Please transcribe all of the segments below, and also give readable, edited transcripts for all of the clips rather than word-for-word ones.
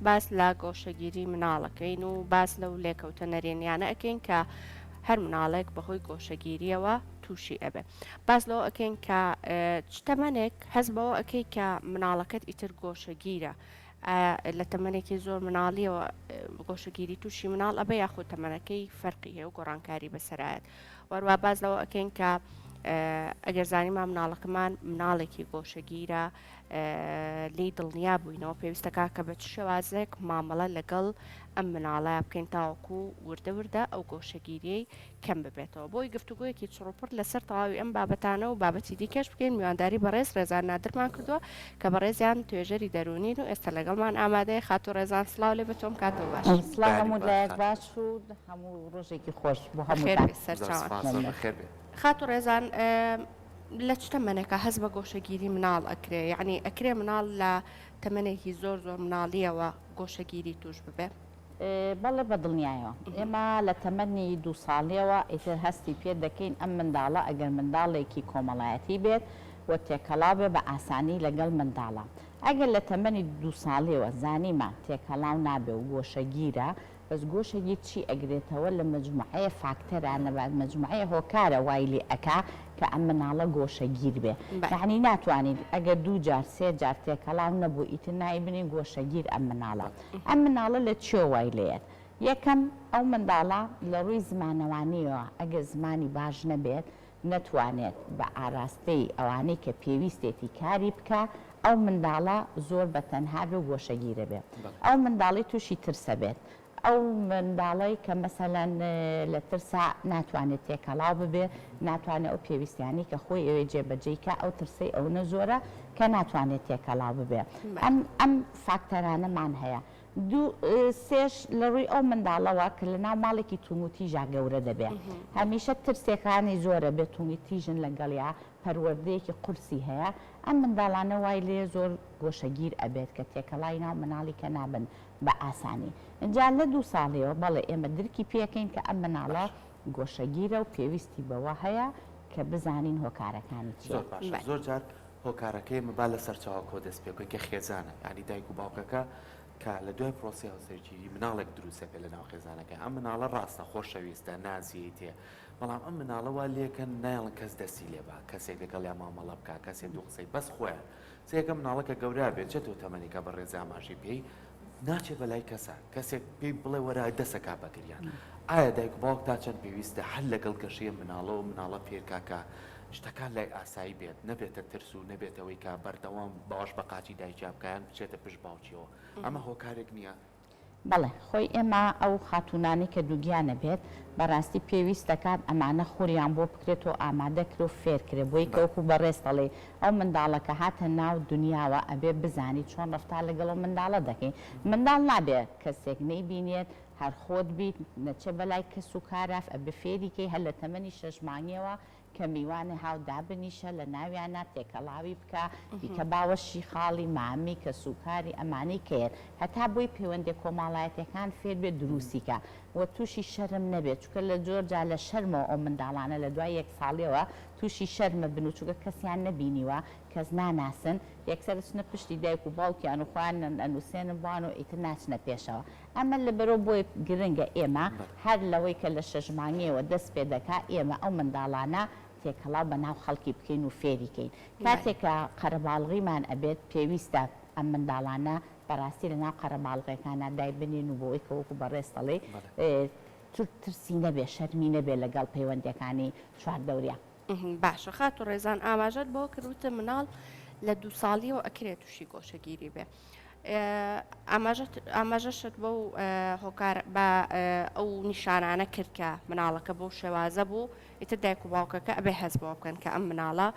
باس لە گۆشەگیری مناڵەکەین و باس لەو لێکەوتە نەرێنیانە ئەەکەین کە هەر مناڵێک بەهۆی گۆشەگیریەوە تووشی ئەبێ. باس لەوە ئەەکەین کە تەمەنێک هەز بەوە ئەەکەی کە مناڵەکەت ئیتر گۆشەگیرە لە تەمەنێکی زۆر مناڵیەوە گۆشەگیری تووشی مناڵ ئەبێ یاخود تەمەنەکەی فەرقی هەیە و گۆڕانکاری بەسەرایەت. وەروە باز لەوە ئەەکەین کە ئەگەر زانیمان مناڵەکەمان مناڵێکی گۆشەگیرە لی دڵنیا بووینەوە پێویستەکە کە بە چ شێوازێک مامەڵە لەگەڵ ئەم مناڵە بکەین تاوەکو وردە وردە ئەو گۆشەگیریەی کەم ببێتەوە. بۆی گفتوگویەکی چڕوپڕ لەسەر تەواوی ئەم بابەتانە و بابەتی دیکەش بکەین. میوانداری بەڕێز ڕێزان نادرمان کردووە کە بەڕێزیان توێژەری دەرونین و ئێستا لەگەڵمان ئامادەیە. خاتو ڕێزان سڵاو لێ بە تۆم کاتەوە باش. سڵاو هەموو لایەک باش و هەموو ڕۆژێکی خۆش بۆ هەموو سەرچاوان. خاتو ڕێزان لە چ تەمەنێکە هەز بە گۆشەگیری مناڵ ئەکرێ، یعنی ئەکرێ مناڵ لە تەمەنێکی زۆر مناڵیەوە گۆشەگیری توش ببێ؟ بەڵێ بە دڵنیایەوە ئێمە لە تەمەنی 2 ساڵیەوە ئیتر هەستی پێ دەکەین ئەم منداڵە ئەگەر منداڵێکی کۆمەڵایەتی بێت و تێکەڵا بێ بە ئاسانی لەگەڵ منداڵە. ئەگەر لە تەمەنی 2 ساڵیەوە زانیمان تێکەڵاو نابێ و گۆشەگیرە، بەس گۆشەگیر چی ئەگرێتەوە لە مجموعەیە فاکتەرانە مجموعەیە هۆکارە وای لێ ئەکا کە ئەم مناڵە گۆشەگیر بێ. یعنی ناتوانین ئەگەر 2 جار 3 جار تێکەڵاو نەبوو ئیتر نایبنین گۆشەگیر ئەم مناڵە. ئەم مناڵە لە چێ وای لێت؟ یەکەم ئەو منداڵە لە ڕووی زمانەوانیەوە ئەگەر زمانی باش نەبێت نەتوانێت بە ئاراستەی ئەوانەی کە پێویستێتی کاری بکە، ئەو منداڵە زۆر بە تەنها بێ گۆشەگیرە بێت. ئەو منداڵی تووشی ترسە بێت، ئەو منداڵی کە مەسەلەن لە ترسا ناتوانێت تێکەڵاو ببێ، ناتوانێت ئەو پێویستیانی کە خۆی ئەوێ جێبەجێیکە ئەو ترسی ئەو نەزۆرە کە ناتوانێت تێکەڵاو ببێ. ئەم فاکتەرانەمان هەیە. 2-3 لە ڕووی ئەو منداڵەوە کە لە ناو ماڵێکی توموتیژا گەورە دەبێ، هەمیشە ترسێکانی زۆرە بێت تومیتیژن لەگەڵیا پەروەردەیەکی قورسی هەیە، ئەم منداڵانە وای لێ زۆر گۆشەگیر ئەبێت کە تێکەڵای ناو مناڵی کە نابن بە ئاسانی. اینجا لە 2 ساڵیەوە بەڵێ ئێمە درکی پێکەین کە ئەم مناڵە گۆشەگیرە و پێویستی بەوە هەیە کە بزانین هۆکارەکانی چیە. زۆر جار هۆکارەکەی مەبا لە سەرچاوە کۆ دەست پێکەوە کە خێزانە، ینی دایک و باوکەکە کە لە دوای پرۆسی هاوسەرگیری مناڵێک دروستە بێت لە ناو خێزانەکە. ئەم مناڵە ڕاستە خۆشەویستە نازیەی تێ، بەڵام ئەم مناڵەوە لێکەن نایڵن کەس دەستی لێبا، کەسێک لەگەڵ یا مامەڵە بکە، کەسێک دوو قسەی بەس خۆیان. سێکە مناڵەکە گەورە بێت چێتەوە تەمەنیکە بە ڕێزە ئاماژەی پێی ناچێت بەلای کەسە، کەسێک پێی بڵێ وەرای دەسەکا بەگریان. ئایا دایک باوک تا چەند پێویستە هەر لەگەڵ گەشەیە مناڵە و مناڵە فێرکاکە شتەکان لای ئاسایی بێت، نەبێتە ترس و نەبێتەوەی کە بەردەوام باش بە قاچی دایکیا بکەیان بچێتە پشت باوکیەوە. ئەمە هۆکارێک نییە. بەڵێ خۆی ئێمە ئەو خاتونانی کە دووگیانە بێت بەڕاستی پێویست دەکات ئەمانە خوریان بۆ بکرێتەوە ئامادەکرێت و فێرکرێ بۆی کەوکو بەڕێستەڵێ ئەو منداڵەکە هاتە ناو دنیاوە ئەبێ بزانی چۆن ڕفتار لەگەڵ منداڵە دەکەین. منداڵ نابێت کەسێک نەیبینێت هەر خۆت بیت نەچێ بەلای کەس و کاراف ئەبێ فێریکەی هەر لە تەمەنی 6 مانگیەوە کە میوانی هاو دابنیشە لە ناویانە تێکەڵاوی بکە، بیکە باوەشی خاڵی مامی کە سوکاری ئەمانەی کرد هەتا بۆی پەیوەندی کۆمەڵایەتەکان فێر بێت دروستیکە و تووشی شەرم نەبێت، چونکە لە جۆرجا لە شەرمەوە ئەو منداڵانە لە دوای 1 ساڵیەوە تووشی شەرمە بن و چونکە کەسیان نەبینیوە کەس ناناسن یەکسەر چنە پشتی دایک و باوکیان و خۆیان ئەنووسێنن بوان و ئیتر ناچنە پێشەوە. ئەمە لەبەرەوە بۆی گرنگە ئێمە هەر لەوەی کە لە 6 مانگیەوە دەست پێ دەکا ئێمە ئەو منداڵانە تێکەڵاو بەناو خەڵکی بکەین و فێریکەین. کاتێکە قەرەباڵغیمان ئەبێت پێویستە ئەم منداڵانە بەڕاستی لە ناو قەرەباڵغەکانە دای بنین و بۆی کەوەکو بەڕێستەڵێ ترسی نەبێ شەرمی نەبێ لەگەڵ پەیوەندیەکانی چواردەوریا. باشە خاتو ڕێزان ئاماژەت بۆ کردوتە مناڵ لە 2 ساڵیەوە ئەکرێت تووشی گۆشەگیری بێ. ئاماژەشت بۆ هۆکار بە ئەو نیشانانە کرد کە مناڵەکە بۆ شێوازە بوو ئیتر دایک و باوکەکە ئەبێ هەست بۆ بکەن کە ئەم مناڵە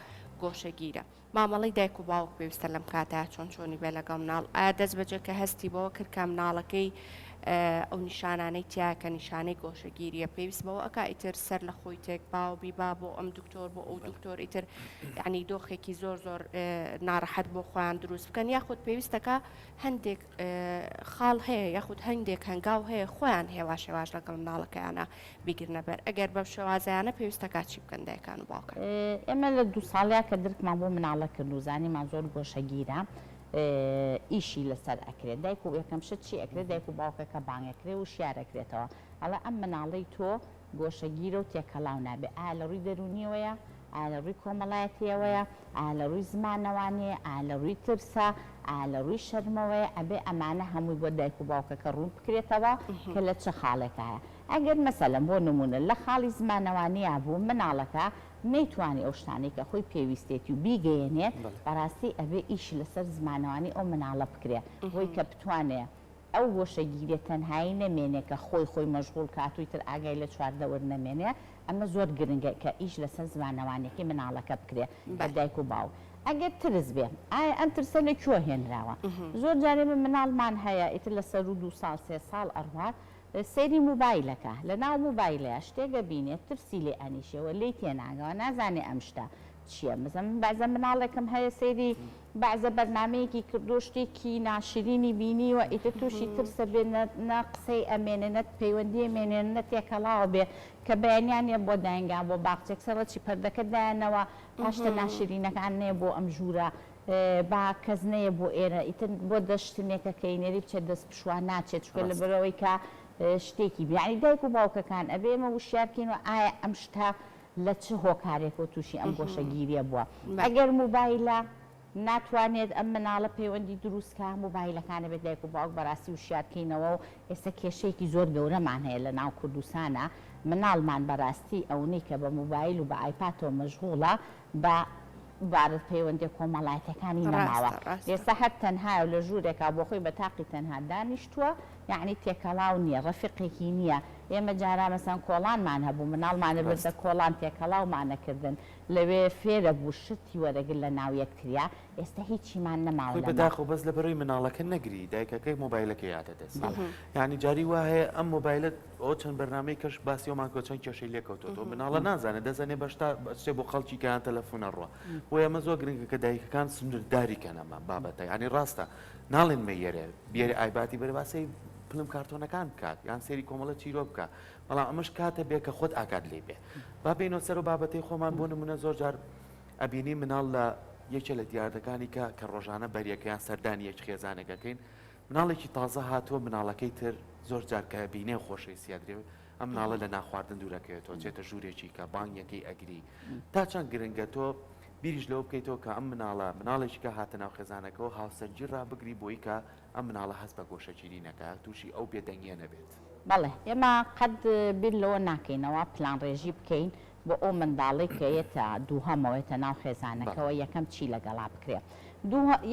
گۆشەگیرە. مامەڵی دایک و باوک پێویستە لەم کاتە چۆن چۆنی بێ لەگەڵ مناڵ. ئایا دەست بەجێ کە هەستی بۆ کرد کە مناڵەکەی ئەو نیشانانەی تیا کە نیشانەی گۆشەگیریە پێویست بەوە ئەکا ئیتر سەر لە خۆی تێک باو بیبا بۆ ئەم دکتۆر بۆ ئەو دکتۆر ئیتر یعنی دۆخێکی زۆر زۆر ناڕەحەت بۆ خۆیان دروست بکەن، یاخود پێویستەکە هەندێک خاڵ هەیە یاخود هەندێک هەنگاو هەیە خۆیان هێوا شێواش لەگەڵ مناڵەکەیانە بیگرنە بەر. ئەگەر بەو شێوازیانە پێویستەکە چی بکەن دایکان و باوکان؟ ئێمە لە 2 ساڵیا کە درکمان بۆ مناڵە کرد و زانیمان زۆر گۆشەگیرە ئیشی لەسەر ئەکرێت دایک و یەکەم شت چی ئەکرێت دایک و باوکەکە بانگەکرێ و شیارەکرێتەوە ئەڵە ئەم مناڵەی تۆ گۆشەگیرە و تێکەڵاو نابێ ئا لە ڕووی دەرونیەوەیە ئا لە ڕووی کۆمەڵایەتیەوەیە ئا لە ڕووی زمانەوانەیە ئا لە ڕووی ترسە ئا لە ڕووی شەرمەوەیە ئەبێ ئەمانە هەمووی بۆ دایک و باوکەکە ڕوون بکرێتەوە کە لە چه خاڵێکایە ئەگەر مەسەلەن بۆ نمونە لە خاڵی زمانەوانیە بوو مناڵەکە نەیتوانی ئەو شتانەی کە خۆی پێویستێتی و بیگەیەنێت بەڕاستی ئەبێ ئیش لەسەر زمانەوانی ئەو مناڵە بکرێ بۆی کە بتوانێت ئەو گۆشەگیرێت تەنهایی نەمێنێ کە خۆی مەشغوڵ کاتووی تر ئاگای لە چواردەوە نەمێنێ ئەمە زۆر گرنگە کە ئیش لەسەر زمانەوانێکی مناڵەکە بکرێ بە دایک و باو ئەگەر ترس بێ ئایا ئەم ترسە لەکوێ هێنراوە زۆر جارێ من مناڵمان هەیە ئیتر لەسەر 2 ساڵ 3 ساڵ ئەڕوات سەیری موبایلەکە لە ناو موبایلەیە شتێکە بینێت ترسی لێ ئەنیشەوە لی تێناگەوە نازانێ ئەم شتە چییە مثلا بەعزە مناڵێکم هەیە سەیری بەعزە بەرنامەیەکی کردو شتێکی ناشرینی بینی و ئیتر تووشی ترسە بێ نە قسەی ئەمێنێ نەت پەیوەندی ئەمێنێ نە تێکەڵاوە بێ کە بەیانیانە بۆ داینگان بۆ باقچێک سەرەکی پەردەکە دایانەوە پاشتە ناشرینەکان نەیە بۆ ئەم ژوورە با کەس نەیە بۆ ئێرە ئیتر بۆ دەشتنێکە کەینێری بچێت دەست پشوان ناچێت چکە لە بەرەوەی کە شتێکی بیانی دایک و باوکەکان ئەبێ ئێمە وشیارکەین و ئایا ئەم شتە لە چه هۆکارێک و تووشی ئەم گۆشەگیریە بووە ئەگەر موبایلە ناتوانێت ئەم مناڵە پەیوەندی دروستکە موبایلەکانە بێت دایک و باوک بەڕاستی وشیارکەینەوە و ئێستا کێشەیەکی زۆر گەورەمان هەیە لە ناو کوردستانە مناڵمان بەڕاستی ئەوەی کە بە موبایل و بە ئایپاتەوە مەشغوڵە بە بارد پەیوەندی کۆمەڵایەتەکانی نەماوە ئێستا هەر تەنها و لە ژوورێکا بۆ خۆی بە تاقی تەنها دانیشتووە یعنی تێکەڵاو نییە ڕەفیقێکی نییە ئێمە جارا مەسەن کۆڵانمان هەبوو مناڵمانە بردە کۆڵان تێکەڵاومانەکردن لەوێ فێرە بوو شتی وەرەگر لە ناو یەکتریا ئێستا هیچیمان نەماوە بەداخ و بەس لە بەرەوەی مناڵەکە نەگری دایکەکەی مۆبایلەکە یادە دەست یعنی جاری وا هەیە ئەم مۆبایلت ئەو چەند بەرنامەی کەش باسیۆمان کۆ چەند کێشەی لێکەوتەوە مناڵە نازانێت دەزانێت بەشتا بچێ بۆ خەڵکی کەیان تەلەفۆنە ڕوە بۆ ئێمە زۆر گرنگە کە دایکەکان سنوورداریکەن ئەمە بابەتە ینی ڕاستە ناڵێن مەیەرێ بێری ئایباتی بەرەباسی پلم کارتۆنەکان بکات یان سێری کۆمەڵە چیرۆ بکە بەڵام ئەمەش کاتە بێ کە خۆت ئاگات لێ بێ با بینەوە سەر و بابەتەی خۆمان بۆ نمونە زۆر جار ئەبینی مناڵ لە یەکێ لە دیاردەکانی کە ڕۆژانە بەریەکەیان سەردانی یەک خێزانێکەکەین مناڵێکی تازە هاتووە مناڵەکەی تر زۆر جار کە بینێ خۆشەی سیادرێ ئەم مناڵە لە ناخواردن دوورەکەوێتەوە چێتە ژوورێکی کە بانگەکەی ئەگری تا چەند گرنگە تۆ بیریش لەوە بکەیتەوە کە ئەم مناڵێکی کە هاتە ناو خێزانەکەەوە هاوسەرگیر ڕابگری بۆی کە ئەم مناڵە هەست بە گۆشەگیرینەکە تووشی ئەو بێدەنگیە نەبێت بەڵێ ئێمە قەت بیر لەوە ناکەینەوە پلان ڕێژی بکەین بۆ ئەو منداڵی کە یەتە دووهەمەوەیتە ناو خێزانەکەەوە یەکەم چی لەگەڵا بکرێ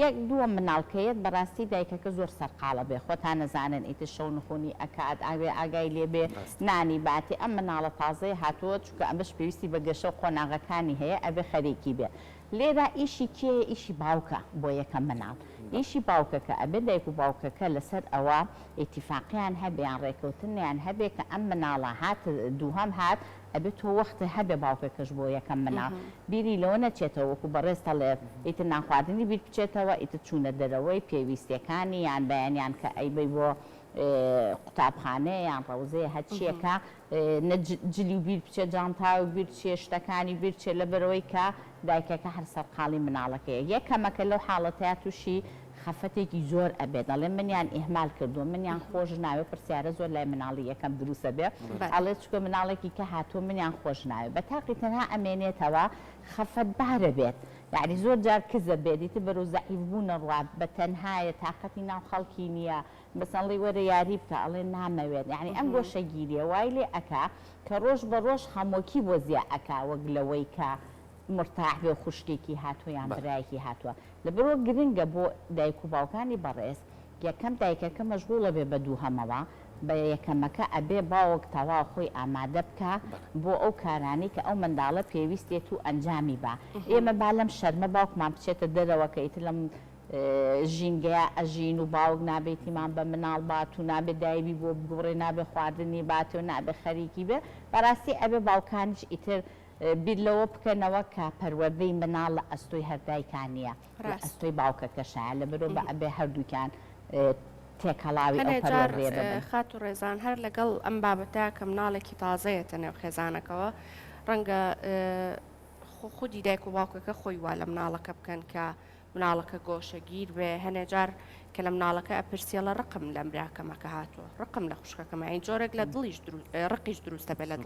یەک دووە مناڵکەیت بەڕاستی دایکەکە زۆر سەرقاڵە بێ خۆتان نەزانن ئیتر شەو نخۆنی ئەکات ئاوێ ئاگای لێبێ نانی باتی ئەم مناڵە تازەی هاتووە چکە ئەمەش پێویستی بە گەشە و قۆناغەکانی هەیە ئەبێ خەریکی بێ لێرا ئیشی کێ ئیشی باوکە بۆ یەکەم مناڵ ئیشی باوکەکە ئەبێ دایک و باوکەکە لەسەر ئەوە ئیتیفاقیان هەبێیان ڕێکەوتنیان هەبێ کە ئەم مناڵە هات دووهەم هات ئەبێت تۆ وەختە هەبێ باوکەکەش بۆ یەکەم مناڵ بیری لەوە نەچێتەوە وەکو بەڕێستە لێ ئیتر ناخواردنی بیر بچێتەوە ئیتر چوونە دەرەوەی پێویستیەکانی یان بەیانیان کە ئەیبەی بۆ قوتابخانەیە یان ڕەوزەیە هەچیەکە جلی و بیر بچێت جانتا و بیر چێ شتەکانی بیر چێت لە بەرەوەی کە دایکەکە هەر سەرقاڵی مناڵەکەیە یەکەمەکە لەو حاڵەتەیە تووشی خەفەتێکی زۆر ئەبێت دەڵێ منیان ئیهمال کردووە منیان خۆش ناوێ پرسیارە زۆر لای مناڵی یەکەم دروستە بێ ئەڵێ چکە مناڵێکی کە هاتووە منیان خۆش ناوێ بە تاقی تەنها ئەمێنێتەوە خەفەت بارە بێت یعنی زۆر جار کزە بێت بەرەو زەعیفبوونە ڕوات بە تەنهایە تااقەتی ناو خەڵکی نییە بەسەڵی وەرە یاری بکە ئەڵێ نامەوێت یعنی ئەم گۆشەگیریە وای لێ ئەکا کە ڕۆژ بە ڕۆژ هەمۆکی بۆ زیە ئەکا وەک لەوەی کە مرتاح بێ خوشتێکی هاتووە یان برایەکی هاتووە لەبەرەوە گرنگە بۆ دایک و باوکانی بەڕێز یەکەم دایکەکە مەشغوڵە بێ بە دووهەمەوە بە یەکەمەکە ئەبێ باوەک تەواو خۆی ئامادە بکە بۆ ئەو کارانی کە ئەو منداڵە پێویستێت و ئەنجامی بە ئێمە با لەم شەرمە باوکمان بچێتە دەرەوە کە ئیتر لەم ژینگەیە ئەژین و باوک نابێتیمان بە مناڵ بات و نابێت دایبی بۆ بگوڕێ نابێ خواردنی باتێ و نابێ خەریکی بێ بەڕاستی ئەبێ باوکانیش ئیتر بیر لەوە بکەنەوە کە پەروەردەی مناڵ لە ئەستۆی هەردایکانیە لە ئەستۆی باوکەکەشایە لەبەرەوە بە ئەبێ هەردووکیان تێکەڵاوی ئەو پەروەردەیە ببن. خات و ڕێزان هەر لەگەڵ ئەم بابەتە کە مناڵێکی تازەیەتە نێو خێزانەکەەوە ڕەنگە خودی دایک و باوکەکە خۆی وا لە مناڵەکە بکەن کە مناڵەکە گۆشەگیر بێ هەنێجار کە لە مناڵەکە ئەپرسیە لە ڕقم لە مراکەمەکە هاتووە ڕقم لە خوشکەکەمە این جۆرێک لە دڵیش ڕقیش دروستە بێت لە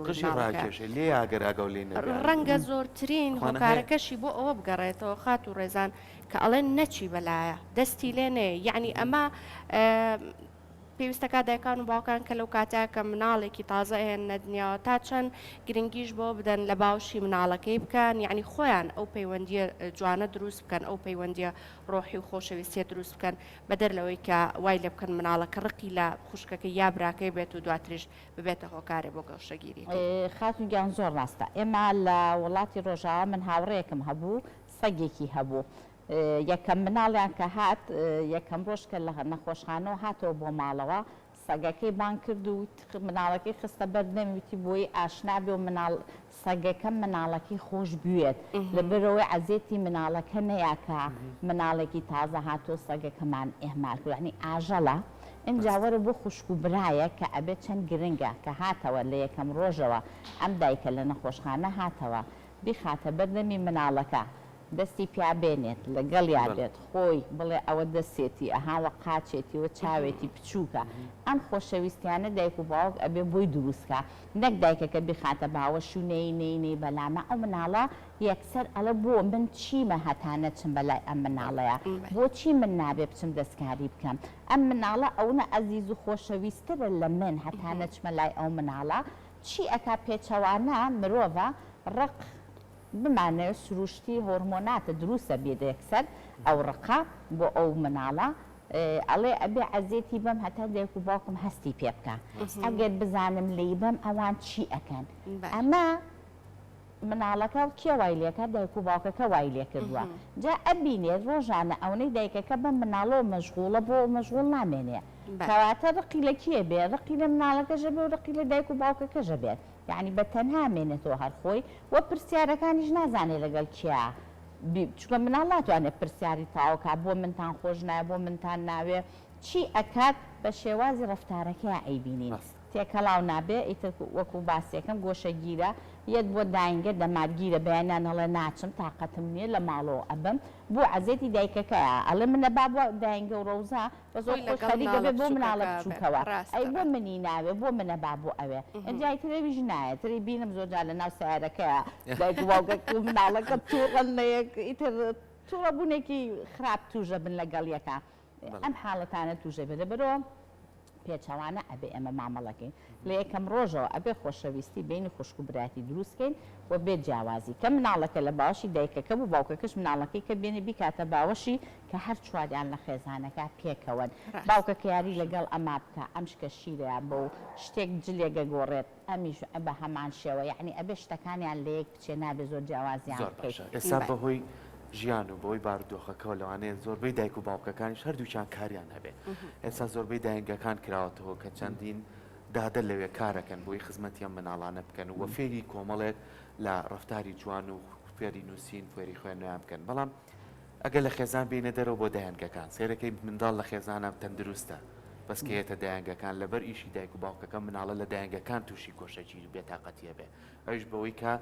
ڕاکێشە لێ ئاگەراگە لێ ڕەنگە زۆرترین هۆکارەکەشی بۆ ئەوە بگەڕێتەوە خات و ڕێزان کە ئەڵێن نەچی بەلایە دەستی لێنێ یعنی ئەمە پێویستەکە دایکان و باوکان کە لەو کاتە کە مناڵێکی تازە هێنە دنیاوە تا چەند گرنگیش بۆ بدەن لە باوشی مناڵەکەی بکەن یعنی خۆیان ئەو پەیوەندیە جوانە دروست بکەن ئەو پەیوەندیە ڕۆحی و خۆشەویستیە دروست بکەن بەدەر لەوەی کە وای لێ بکەن مناڵەکە ڕقی لە خوشکەکە یا براکەی بێت و دواتریش ببێتە هۆکارێ بۆ گەوشەگیری خاتون گیان زۆر ڕاستە ئێمە لە وڵاتی ڕۆژاوە من هاوڕێیەکم هەبوو سەگێکی هەبوو یەکەم مناڵیان کە هات یەکەم ڕۆژ کە لە نەخۆشخانەوە هاتەوە بۆ ماڵەوە سەگەکەی بان کرد و مناڵەکەی خستە بەردەمیوتی بۆی ئاشنا بێ و سەگەکە مناڵەکەی خۆش بوێت لەبەرەوەی عەزێتی مناڵەکە نەیاکە مناڵێکی تازە هاتۆ سەگەکەمان ئێمال کرد یعنی ئاژەڵە ئەنجاوەرە بۆ خوشک و برایە کە ئەبێت چەند گرنگە کە هاتەوە لە یەکەم ڕۆژەوە ئەم دایکە لە نەخۆشخانە هاتەوە بیخاتە بەردەمی مناڵەکە دەستی پیابێنێت لەگەڵ یابێت خۆی بڵێ ئەوە دەستێتی ئەهاوە قاچێتی و چاوێتی بچووکە ئەم خۆشەویستیانە دایک و باوک ئەبێ بۆی دروستکە نەک دایکەکە بخاتە باوە شوونەی نینەی بەلامە ئەو مناڵە یەکسەر ئەڵە بۆ من چیمە هەتانە چم بەلای ئەم مناڵەیە بۆچی من نابێ بچم دەستکاری بکەم ئەم مناڵە ئەوە ئەزیز و خۆشەویستترە لە من هەتانە چمە لای ئەو مناڵە چی ئەکا پێچەوانە مرۆڤە ڕق بمانەوە سروشتی هۆرمۆناتە دروستە بێت یەکسەر ئەو ڕقا بۆ ئەو مناڵە ئەڵێ ئەبێ عەزێتی بەم هەتا دایک و باوکم هەستی پێ بکە ئەگەر بزانم لی بەم ئەوان چی ئەکەن ئەمە مناڵەکە کێ وای لێکە دایک و باوکەکە وای لێ کردووە جا ئەبینێت ڕۆژانە ئەوەی دایکەکە بەم مناڵەوە مەشغوڵە بۆ مەشغوڵ نامێنێ کەواتە ڕقی لە کێ بێ ڕقی لە مناڵەکەژە بێ و ڕقی لە دایک و باوکەکەژە بێت یعنی بە تەنها مێنێتەوە هەر خۆی وە پرسیارەکانیش نازانێت لەگەڵ کیا چکە مناڵ ناتوانێت پرسیاری تاوکە بۆ منتان خۆش نایە بۆ منتان ناوێ چی ئەکات بە شێوازی ڕەفتارەکەی ئەیبینین تێکەڵاو نابێ ئیتر وەکو باسیەکەم گۆشەگیرە یەت بۆ داینگە دەمارگیرە بەیانیان هەڵێ ناچم تااقەتم نییە لە ماڵەوە ئەبم بۆ عەزێتی دایکەکەیە ئەڵێ منە با بۆ داینگە و ڕەوزا بە زۆر خۆشخەریکە بێ بۆ مناڵە بچووکەوە ئەی بۆ منی ناوێ بۆ منە با بۆ ئەوێ ئەجای ترێویژ نایە تری بینم زۆرجار لە ناو سیارەکەیە دایک و باوکە و مناڵەکە تووڕەنەیەک ئیتر تووڕەبوونێکی خراپ توژە بن لەگەڵ یەکە ئەم حاڵەتانە توژە بێ لەبەرەوە پێچەوانە ئەبێ ئەمە مامەڵەکەین لە یەکەم ڕۆژەوە ئەبێ خۆشەویستی بینی خوشک و براتی دروستکەین و بێت جیاوازی کە مناڵەکە لە باوەشی دایکەکە بوو باوکەکەش مناڵەکەی کە بێنێ بیکاتە باوەشی کە هەر چواریان لە خێزانەکە پێکەوەن باوکەکە یاری لەگەڵ ئەما بکە ئەم شکە شیرەیە بۆ شتێک جلێگە گۆڕێت ئەمیش بە هەمان شێوە یعنی ئەبێ شتەکانیان لە یەک بچێ نابێ زۆر جیاوازیان ئێستا بەهۆی ژیان و بۆی بارودۆخەکەەوە لەوانەیە زۆربەی دایک و باوکەکانیش هەردووچان کاریان هەبێ ئێستا زۆربەی داینگەکان کراوەتەوە کە چەندین دادە لەوێ کارەکەن بۆی خزمەتیان مناڵانە بکەن و فێری کۆمەڵێک لە ڕفتاری جوان و فێری نووسین فێری خوێنیان بکەن بەڵام ئەگەر لە خێزان بینە دەرەوە بۆ دایانگەکان سێرەکەی منداڵ لە خێزانە تەندروستە بەسکەیەتە دایانگەکان لەبەر ئیشی دایک و باوکەکە مناڵە لە دایانگەکان تووشی گۆشەگیری بێتاقەتیە بێ ئەوش بەوەی کە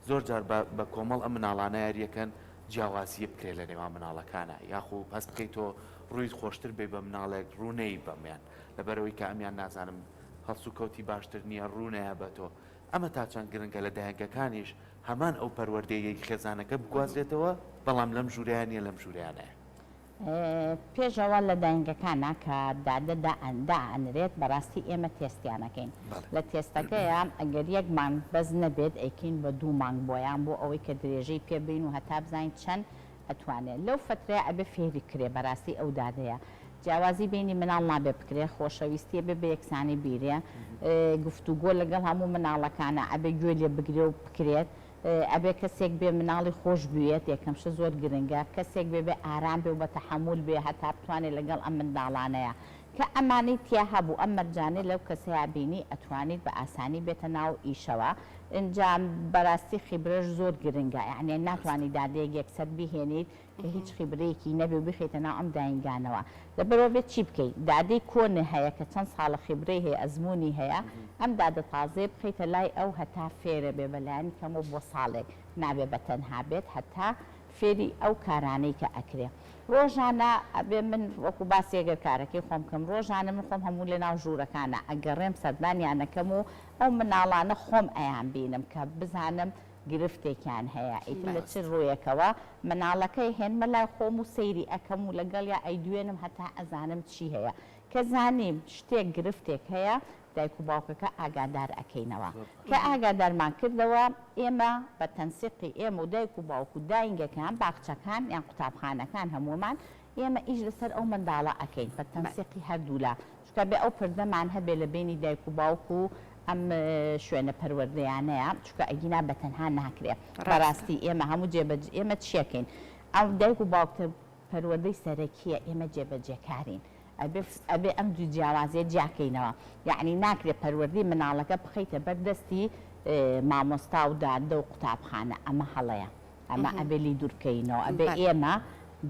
زۆر جار بە کۆمەڵ ئەم مناڵانە یاریەکەن جیاوازیە بکرێت لە نێوان مناڵەکانە یاخو پس بکەیتۆ ڕوویت خۆشتر بێ بە مناڵێک ڕوونەی بەمیان لەبەرەوەی کە ئەمیان نازانم هەڵسو کەوتی باشتر نییە ڕوونەیە بە تۆ ئەمە تا چەند گرنگە لە دایانگەکانیش هەمان ئەو پەروەردەیەکی خێزانەکە بگوازرێتەوە بەڵام لەم ژووریانە لەم ژووریانەیە پێشەوە لە داینگەکانە کە دادەدا ئەنرێت بەڕاستی ئێمە تێستیانەکەین لە تێستەکەیان ئەگەر یەک مانگ بەس نەبێت ئەیکین بە 2 مانگ بۆیان بۆ ئەوەی کە درێژەی پێبین و هەتا بزانین چەند ئەتوانێت لەو فترەیە ئەبێ فێری کرێ بەڕاستی ئەو دادەیە جیاوازی بینی مناڵ نابێ بکرێ خۆشەویستیە بێ بە یەکسانی بیرێ گفتوگۆ لەگەڵ هەموو مناڵەکانە ئەبێ گوێ لێ بگرێ و بکرێت ئەبێ کەسێک بێ مناڵی خۆش بوێت یەکەمشە زۆر گرنگە کەسێک بێ بێ ئارام بێ و بە تەحەموول بێ هەتا بتوانێت لەگەڵ ئەم منداڵانەیە کە ئەمانەی تیا هەبوو ئەم مەرجانەی لەو کەسەیە بینی ئەتوانیت بە ئاسانی بێتە ناو ئیشەوە ئەنجام بەڕاستی خیبرەش زۆر گرنگە یعنی ناتوانانی دادەیەک یەکسەر بهێنیت کە هیچ خیبرەیەکی نەبێ و بخێتە ناو ئەم داینگانەوە لەبەرەوە بێت چی بکەیت دادەی کۆنە هەیە کە چەند ساڵە خیبرەی هەیە ئەزمموی هەیە ئەم دادە تازێ بخیتە لای ئەو هەتا فێرە بێ بەلایانی کەم و بۆ ساڵێک نابێ بە تەنها بێت هەتا فێری ئەو کارانەی کە ئەکرێ ڕۆژانە ئەبێ من وەکو باسی ئەگەر کارەکەی خۆم کەم ڕۆژانە من خۆم هەموو لە ناو ژوورەکانە ئەگەڕێم سەردانیانەکەم و ئەو مناڵانە خۆم ئەیان بینم کە بزانم گرفتێکیان هەیە ئیتر لە چ ڕوویەکەوە مناڵەکەی هێنمە لای خۆم و سەیری ئەەکەم و لەگەڵ یا ئەیدوێنم هەتا ئەزانم چی هەیە کە زانیم شتێک گرفتێک هەیە دایک و باوکەکە ئاگادار ئەەکەینەوە کە ئاگادارمان کردەوە ئێمە بە تەنسیقی ئێمە و دایک و باوک و داینگەکان باخچەکان یان قوتابخانەکان هەمومان ئێمە ئیش لەسەر ئەو منداڵە ئەەکەین بە تەنسیقی هەردوولا چکە بێ ئەو پردەمان هەبێ لە بینی دایک و باوک و ئەم شوێنە پەروەردەیانەیە چکە ئەگینا بە تەنها ناکرێت بەڕاستی ئێمە هەموو ئێمە چیەکەین ئەو دایک و باوکتر پەروەردەی سەرەکیە ئێمە جێبەجێکارین ئەبێ ئەم دوو جیاوازیە جیاکەینەوە یعنی ناکرێت پەروەردەی مناڵەکە بخەیتە بەردەستی مامۆستا و دادە و قوتابخانە ئەمە هەڵەیە ئەمە ئەبێ لی دوورکەینەوە ئەبێ ئێمە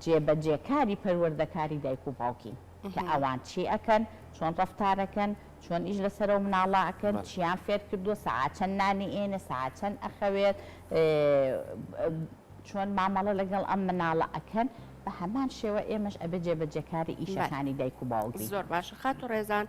جێبەجێکاری پەروەردەکاری دایک و باوکین کە ئەوان چی ئەکەن چۆن ڕەفتارەکەن چۆن ئیش لەسەرەوە مناڵە ئەکەن چیان فێر کردووە سەعات چەند نانی ئێنە سەعات چەند ئەخەوێت چۆن مامەڵە لەگەڵ ئەم مناڵە ئەکەن بە هەمان شێوە ئێمەش ئەبێ جێبەجێکاری ئیشەکانی دایک و باوکی زۆر باشە خات و ڕێزان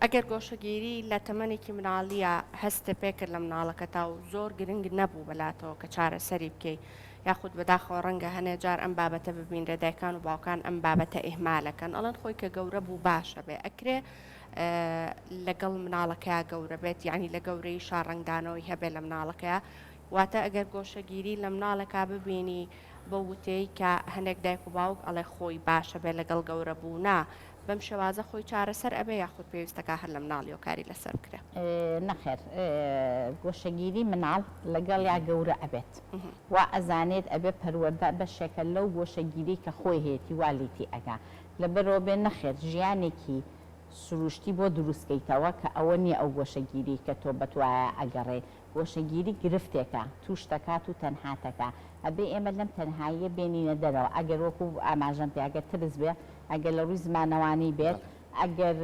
ئەگەر گۆشەگیری لە تەمەنێکی مناڵیە هەستە پێکرد لە مناڵەکە تا و زۆر گرنگ نەبوو بەلاتەوە کە چارەسەری بکەیت یاخود بەداخەوە ڕەنگە هەنێ جار ئەم بابەتە ببینرە دایکان و باوکان ئەم بابەتە ئیهمالەکەن ئەڵەن خۆی کە گەورە بوو باشە بێ ئەکرێ لەگەڵ مناڵەکەیە گەورە بێت یعنی لە گەورەی شاڕنگدانەوەی هەبێت لە مناڵەکەیە واتە ئەگەر گۆشەگیری لە مناڵەکە ببینی بە وتەی کە هەندێک دایک و باوک ئەڵێ خۆی باشە بێت لەگەڵ گەورە بوونا بەم شێوازە خۆی چارەسەر ئەبێ یاخود پێویستەکە هەر لە مناڵی و کاری لەسەر بکرێ نەخێر گۆشەگیری مناڵ لەگەڵ یا گەورە ئەبێت وا ئەزانێت ئەبێ پەروەردە بەشێکە لەو گۆشەگیری کە خۆی هێتی والیتی ئەگا لەبەرەوە بێ نەخێر ژیانێکی سروشتی بۆ دروستکەیتەوە کە ئەوە نییە ئەو گۆشەگیری کە تۆ بەتوایە ئەگەڕێ گۆشەگیری گرفتێکە توش دەکات و تەنهاتەکە ئەبێ ئێمە لەم تەنهاییە بێنینە دەرەوە ئەگەر وەکو ئاماژەم پێ ئەگەر ترس بێ ئەگەر لە ڕووی زمانەوانی بێت ئەگەر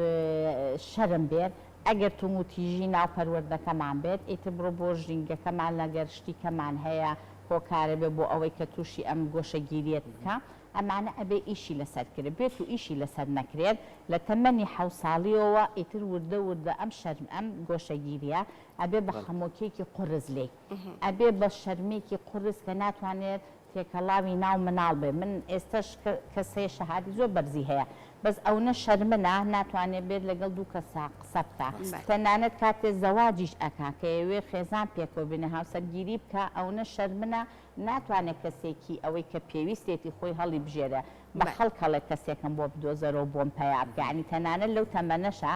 شەرم بێت ئەگەر توموتیژی ناو پەروەردەکەمان بێت ئیتر بڕۆ بۆ ژینگەکەمان لەگەر شتیکەمان هەیە هۆکارە بێ بۆ ئەوەی کە تووشی ئەم گۆشەگیریت بکە ئەمانە ئەبێ ئیشی لەسەر کرد بێت و ئیشی لەسەر نەکرێت لە تەمەنی 7 ساڵیەوە ئیتر وردە ئەم شەرم ئەم گۆشەگیریە ئەبێ بە خەمۆکێکی قورس لێ ئەبێ بە شەرمێکی قورس کە ناتوانێت تێکەڵاوی ناو مناڵ بێ من ئێستش کەسەیە شەهادی زۆر بەرزی هەیە بەس ئەوە شەرمنە ناتوانێت بێت لەگەڵ دوو کەسا قسە بکە تەنانەت کاتێ زەواجیش ئەکا کە ئەوێ خێزان پێکەوە بینە هاوسەرگیری بکە ئەوە شەرمنە ناتوانێت کەسێکی ئەوەی کە پێویستێتی خۆی هەڵی بژێرە بە خەڵکەڵێک کەسێکم بۆ بدۆزەرەوە بۆم پیا بکەنی تەنانەت لەو تەمەنەشە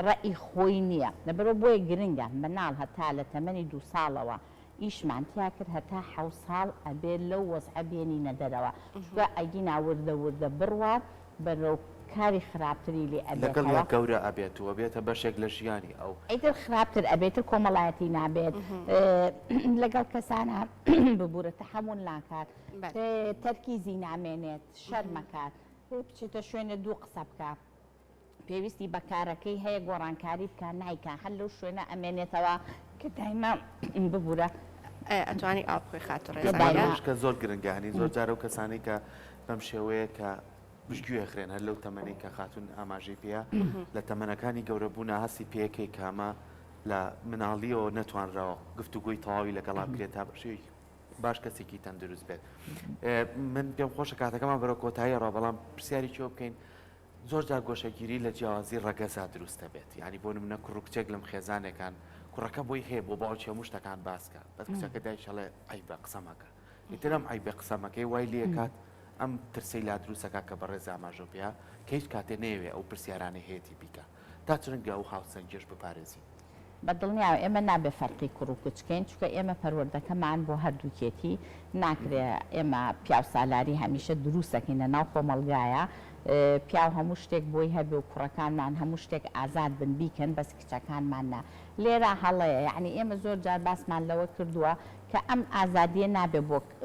ڕەئی خۆی نییە لەبەرەوە بۆیە گرنگە مناڵ هەتا لە تەمەنی 2 ساڵەوە ئیشمان تیا کرد هەتا 7 ساڵ ئەبێت لەو وەزعە بێنینە دەرەوە چکە ئەگینا وردە بڕوات بەرەو کاری خراپتری لێ ئەبێت لەگەڵ گەورە ئەبێتەوە بێتە بەشێک لە ژیانی ئەو ئیتر خراپتر ئەبێتر کۆمەڵایەتی نابێت لەگەڵ کەسانە ببوورە تەحەموون ناکات تەرکیزی نامێنێت شەرمەکات بچێتە شوێنە دوو قسە بکە پێویستی بەکارەکەی هەیە گۆڕانکاری بکە نایکە هەر لەو شوێنە ئەمێنێتەوە کە دایما ببوورە ئەتوانی ئاو بخۆی خاتە ڕێزانش کە زۆر گرنگانی زۆر جارە و کەسانی کە بەم شێوەیە کە بژگوێ خوێن هەر لەو تەمەنی کە خاتون ئاماژەی پێە لە تەمەنەکانی گەورەبوونا هەستی پێەکەی کامە لە مناڵیەوە نەتوانراوە گفتوگوی تەواوی لەگەڵا بکرێت تا بەشەی باش کەسێکی تەندروست بێت من پێم خۆشە کاتەکەمان بەرە کۆتایی ڕۆ بەڵام پرسیاری چۆ بکەین زۆر جار گۆشەگیری لە جیاوازی ڕەگەزا دروستە بێت ینی بۆ نمونە کوڕکچێک لەم خێزانێکان کوڕەکە بۆی هەیە بۆ باوکی هەموو شتەکان باسکە بەس کچەکە دایشەڵێ ئەی بە قسەمەکە ئیترم ئەی بە قسەمەکەی وای لێ کات ئەم ترسی لا دروستەکە کە بەڕێز ئاماژە پێە کە هیچ کاتێ نەیەوێ ئەو پرسیارانی هەیەی بیکە تا چرنگە ئەو هاوسەنگێش بپارێزی بەدڵنیاوە ئێمە نابێ فەرقی کوڕ و کچکەین چکە ئێمە پەروەردەکەمان بۆ هەردووکێتی ناکرێ ئێمە پیاو سالاری هەمیشە دروستەکەین لە ناو کۆمەڵگایە پیاو هەموو شتێک بۆی هەبێ و کوڕەکانمان هەموو شتێک ئازاد بن بیکەن بەس کچەکانمان نا لێرە هەڵەیە یعنی ئێمە زۆر جار باسمان لەوە کردووە کە ئەم ئازادیە نابێ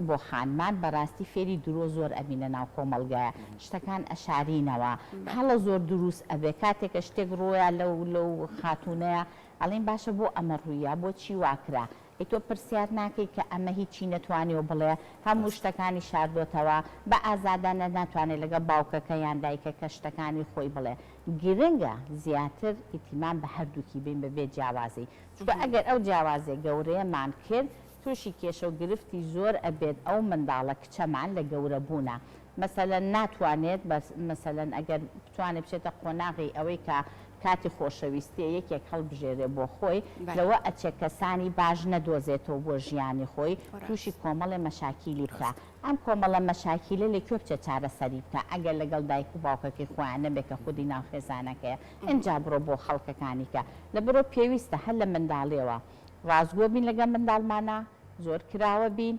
بۆ خانمان بەڕاستی فێری درۆ زۆر ئەبینە ناو کۆمەڵگایە شتەکان ئەشارینەوە هەڵە زۆر دروست ئەبێ کاتێکە شتێک ڕۆیە لەو خاتونەیە ئەڵین باشە بۆ ئەمە ڕوویە بۆ چی واکرا تۆ پرسیار ناکەی کە ئەمە هیچی نەتوانێ بڵێ هەموو شتەکانی شاردۆتەوە بە ئازادانە ناتوانێت لەگە باوکەکە یان دایکەکە شتەکانی خۆی بڵێ گرنگە زیاتر ئیتیمان بە هەردووکی بین بەبێ جیاوازی چونکە ئەگەر ئەو جیاوازێ گەورەیەمان کرد تووشی کێشە و گرفتی زۆر ئەبێت ئەو منداڵە کچەمان لە گەورە بوونە مەسەلەن ناتوانێت مەسەلەن ئەگەر بتوانێت بچێتە قۆناغی ئەوەی کە کاتی خۆشەویستی یەکێک هەڵبژێرێ بۆ خۆی لەوە ئەچێ کەسانی باش نەدۆزێتەوە بۆ ژیانی خۆی تووشی کۆمەڵێ مەشاکیلی بکە ئەم کۆمەڵە مەشاکیلە لەکوێ بچێ چارەسەری بکە ئەگەر لەگەڵ دایک و باوکەکەی خۆیان نەبێت کە خودی ناوخێزانەکەیە ئەنجا بڕۆ بۆ خەڵکەکانی کە لەبەرۆ پێویستە هەر لە منداڵیەوە ڕازگۆ بین لەگەڵ منداڵمانە زۆر کراوە بین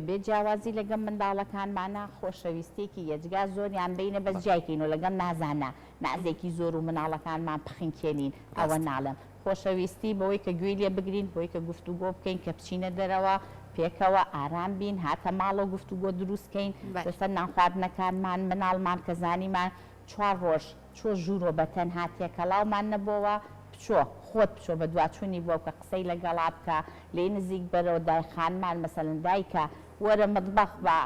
بێ جیاوازی لەگەڵ منداڵەکانمانە خۆشەویستێکی یەجگا زۆریان بینە بەس جایکەین و لەگەڵ نازانە نازێکی زۆر و مناڵەکانمان پخینکێنین ئەوە ناڵم خۆشەویستی بەوەی کە گوێی لێ بگرین بۆی کە گفتوگۆ بکەین کە بچینە دەرەوە پێکەوە ئارام بین هاتە ماڵەوە گفتوگۆ دروستکەین لەسەر نانخواردنەکانمان مناڵمان کە زانیمان 4 ڕۆژ چۆ ژوورۆ بەتەن هاتێکەڵاومان نەبووەوە بچۆ خۆت بچۆ بە دوچوونی بۆ کە قسەی لەگەڵا بکە لێ نزیک بەرەوە دایخانمان مەسەلەن دایکە وەرە مطبەخ بە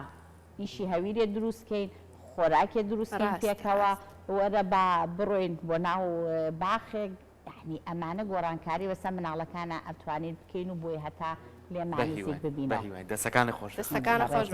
ئیشی هەویرێ دروستکەین خۆراکێ دروستکەین پێکەوە وەرە بە بڕۆین بۆ ناو باخێک یعنی ئەمانە گۆڕانکاری وەسە مناڵەکانە ئەتوانێت بکەین و بۆی هەتا لێمان نزیک ببینەوە دەستەکانی خۆش